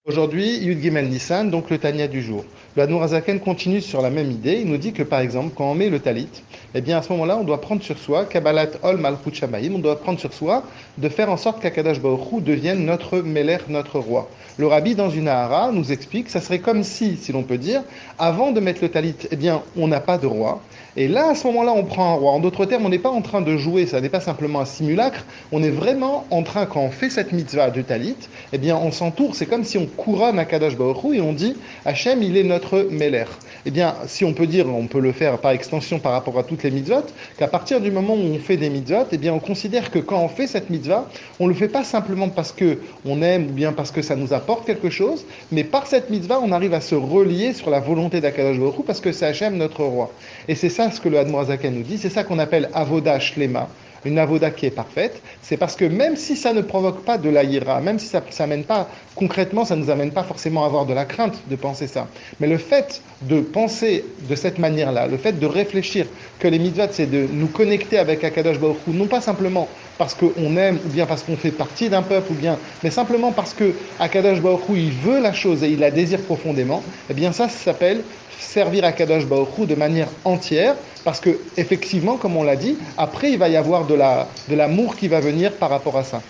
Aujourd'hui, Yud Gimel Nissan, donc le Tanya du jour. Le Admor Azaken continue sur la même idée. Il nous dit que par exemple, quand on met le talit, eh bien à ce moment-là, on doit prendre sur soi, Kabbalat Ol Malchut Shamayim, on doit prendre sur soi de faire en sorte qu'Akadosh Baruch Hu devienne notre Meler, notre roi. Le Rabbi, dans une Ahara, nous explique, ça serait comme si l'on peut dire, avant de mettre le talit, eh bien, on n'a pas de roi. Et là, à ce moment-là, on prend un roi. En d'autres termes, on n'est pas en train de jouer, ça n'est pas simplement un simulacre, on est vraiment en train, quand on fait cette mitzvah de talit, eh bien, on s'entoure, c'est comme si on couronne Akadosh Baruch Hu et on dit Hachem, il est notre Meler. Eh bien, si on peut dire, on peut le faire par extension par rapport à toutes les mitzvot, qu'à partir du moment où on fait des mitzvot, eh bien, on considère que quand on fait cette mitzvah, on ne le fait pas simplement parce que on aime ou bien parce que ça nous apporte quelque chose, mais par cette mitzvah, on arrive à se relier sur la volonté d'Akadosh Baruch Hu parce que c'est Hachem notre roi. Et c'est ça ce que le Admor Azaken nous dit, c'est ça qu'on appelle Avoda Shlema, une avoda qui est parfaite, c'est parce que même si ça ne provoque pas de la ira, même si ça n'amène pas, concrètement, ça ne nous amène pas forcément à avoir de la crainte de penser ça, mais le fait de penser de cette manière-là, le fait de réfléchir que les mitzvot, c'est de nous connecter avec Akadosh Baruch Hu, non pas simplement parce qu'on aime, ou bien parce qu'on fait partie d'un peuple, ou bien, mais simplement parce que Akadosh Baruch Hu, il veut la chose et il la désire profondément, eh bien ça s'appelle servir Akadosh Baruch Hu de manière entière, parce que effectivement, comme on l'a dit, après il va y avoir de l'amour qui va venir par rapport à ça.